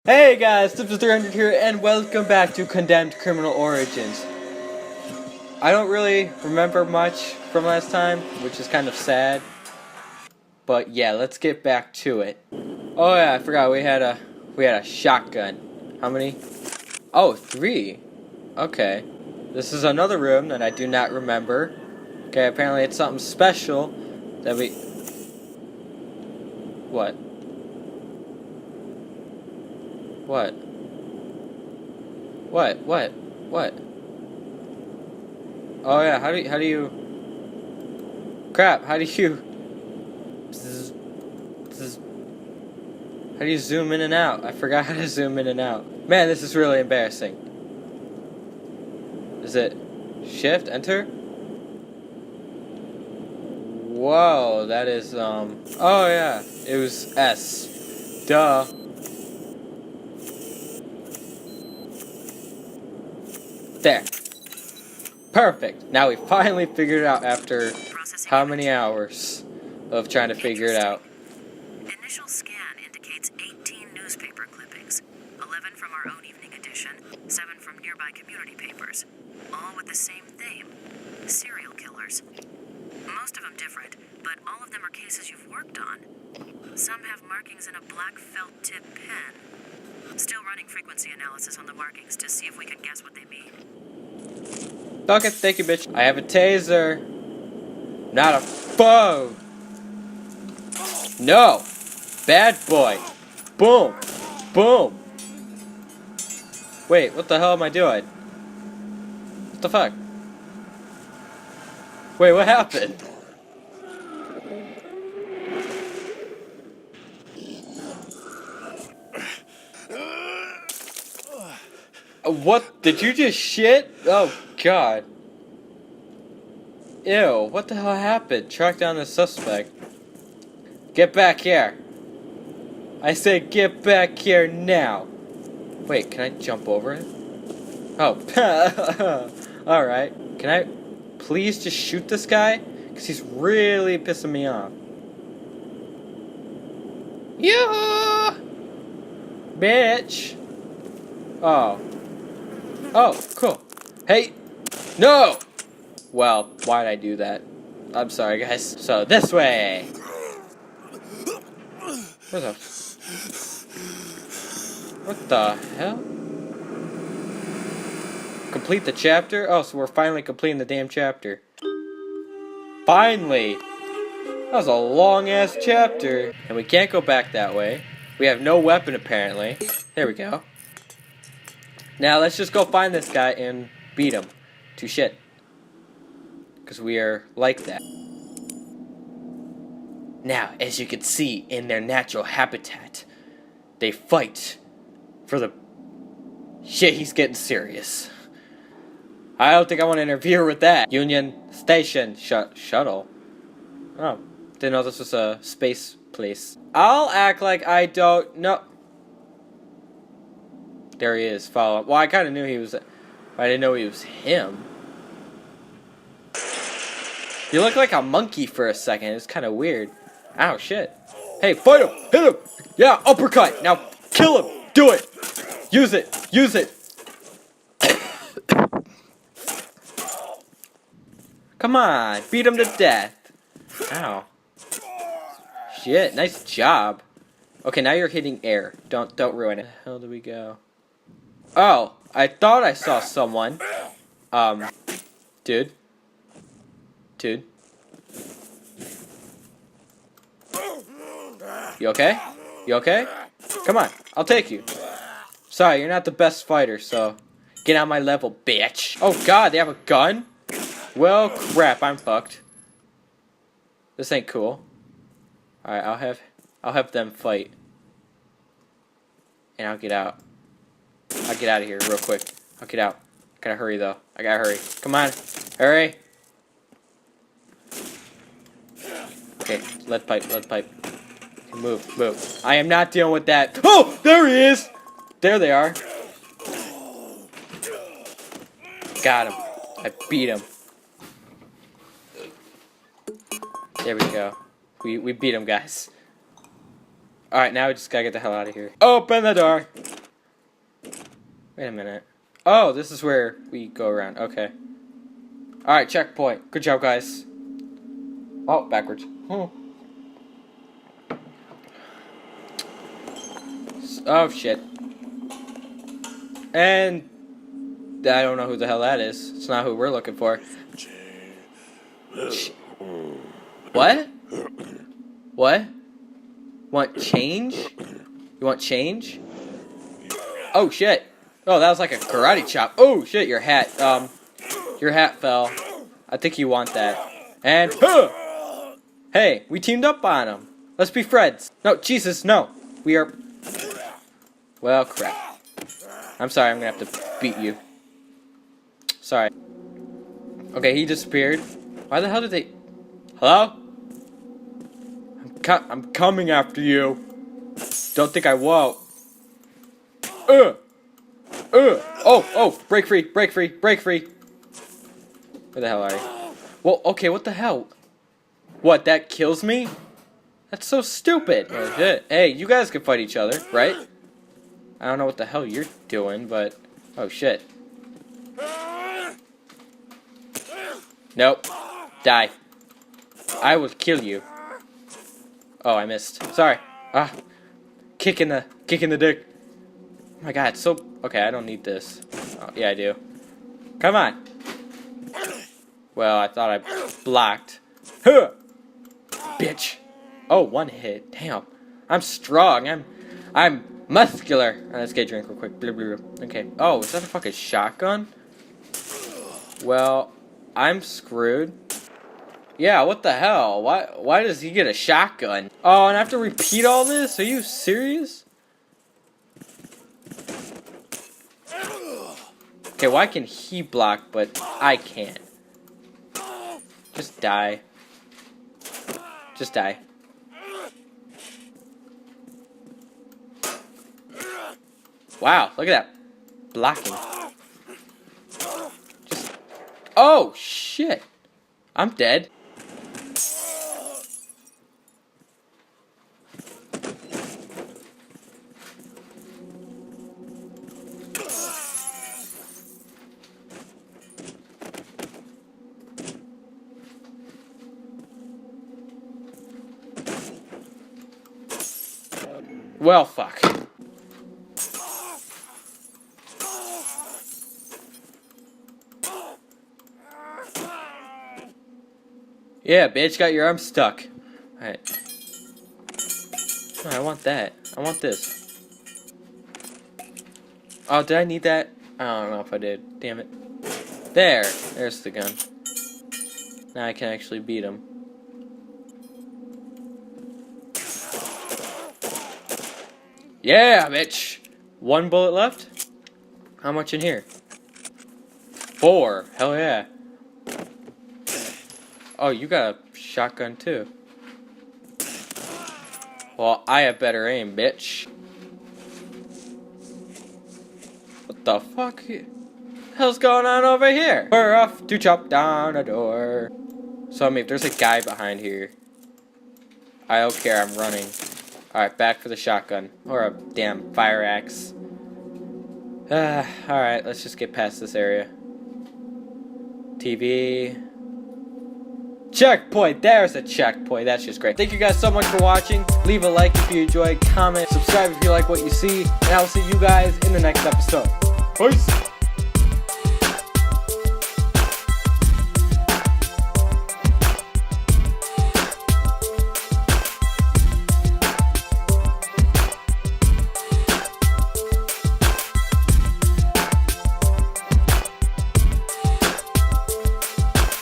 Hey guys, Tipster300 here, and welcome back to Condemned Criminal Origins. I don't really remember much from last time, which is kind of sad. But yeah, let's get back to it. Oh yeah, I forgot we had a shotgun. How many? Oh, 3. Okay. This is another room that I do not remember. Okay, apparently it's something special that we... What? What? What? Oh yeah, how do you... Crap, how do you... How do you zoom in and out? I forgot how to zoom in and out. Man, this is really embarrassing. Is it shift, enter? Whoa, that is, oh yeah, it was S. Duh. There. Perfect. Now we finally figured it out after how many hours of trying to figure it out. Initial scan indicates 18 newspaper clippings, 11 from our own evening edition, 7 from nearby community papers, all with the same theme: serial killers. Most of them different, but all of them are cases you've worked on. Some have markings in a black felt tip pen. Still running frequency analysis on the markings to see if we can guess what they mean. Okay, thank you, bitch. I have a taser. Not a phone. No. Bad boy. Boom. Boom. Wait, what the hell am I doing? What the fuck? Wait, what happened? What? Did you just shit? Oh, God. Ew, what the hell happened? Track down the suspect. Get back here. I say get back here now. Wait, can I jump over it? Oh. Alright. Can I please just shoot this guy? Because he's really pissing me off. Yeah! Bitch! Oh. Oh, cool. Hey! No! Well, why'd I do that? I'm sorry, guys. So, this way! What the hell? Complete the chapter? Oh, so we're finally completing the damn chapter. Finally! That was a long-ass chapter. And we can't go back that way. We have no weapon, apparently. There we go. Now, let's just go find this guy and beat him to shit. Because we are like that. Now, as you can see, in their natural habitat, they fight for the... Shit, he's getting serious. I don't think I want to interfere with that. Union Station shuttle. Oh, didn't know this was a space place. I'll act like I don't know. There he is. Follow up. Well, I kind of knew he was. I didn't know he was him. You look like a monkey for a second. It's kind of weird. Ow, shit. Hey, fight him! Hit him! Yeah, uppercut! Now, kill him! Do it! Use it! Use it! Come on, beat him to death. Ow. Shit, nice job. Okay, now you're hitting air. Don't ruin it. Where the hell do we go? Oh, I thought I saw someone. Dude. Dude. You okay? You okay? Come on, I'll take you. Sorry, you're not the best fighter, so get on my level, bitch. Oh God, they have a gun? Well, crap, I'm fucked. This ain't cool. Alright, I'll have them fight. And I'll get out. I'll get out of here real quick. I'll get out. Gotta hurry though. I gotta hurry. Come on. Hurry. Okay, lead pipe. Okay, move. I am not dealing with that. Oh, there he is. There they are. Got him. I beat him. There we go. We beat him, guys. Alright, now we just gotta get the hell out of here. Open the door. Wait a minute. Oh, this is where we go around. Okay. Alright, checkpoint. Good job, guys. Oh, backwards. Oh. Oh, shit. And I don't know who the hell that is. It's not who we're looking for. What? What? Want change? You want change? Oh, shit. Oh, that was like a karate chop. Oh, shit, your hat fell. I think you want that. And, hey, we teamed up on him. Let's be friends. No, Jesus, no. We are... Well, crap. I'm sorry, I'm gonna have to beat you. Sorry. Okay, he disappeared. Why the hell did they... Hello? I'm coming after you. Don't think I won't. Oh, break free, break free, break free. Where the hell are you? Well, okay, what the hell? What, that kills me? That's so stupid. Oh, shit. Hey, you guys can fight each other, right? I don't know what the hell you're doing, but... Oh, shit. Nope. Die. I will kill you. Oh, I missed. Sorry. Ah. Kick in the dick. Oh my god, it's so... Okay, I don't need this. Oh, yeah, I do. Come on. Well, I thought I blocked. Huh! Bitch. Oh, one hit. Damn. I'm strong. I'm muscular. Right, let's get a drink real quick. Blah, blah, blah. Okay. Oh, is that a fucking shotgun? Well, I'm screwed. Yeah, what the hell? Why does he get a shotgun? Oh, and I have to repeat all this? Are you serious? Okay, why can he block, but I can't? Just die. Just die. Wow, look at that. Blocking. Just... Oh, shit. I'm dead. Well, fuck. Yeah, bitch, got your arm stuck. Alright. Oh, I want that. I want this. Oh, did I need that? I don't know if I did. Damn it. There. There's the gun. Now I can actually beat him. Yeah, bitch! 1 bullet left? How much in here? 4. Hell yeah. Oh, you got a shotgun too. Well, I have better aim, bitch. What the fuck? Hell's going on over here? We're off to chop down a door. So, I mean, if there's a guy behind here, I don't care, I'm running. Alright, back for the shotgun. Or a damn fire axe. Alright, let's just get past this area. TV. Checkpoint! There's a checkpoint. That's just great. Thank you guys so much for watching. Leave a like if you enjoyed. Comment, subscribe if you like what you see. And I will see you guys in the next episode. Peace!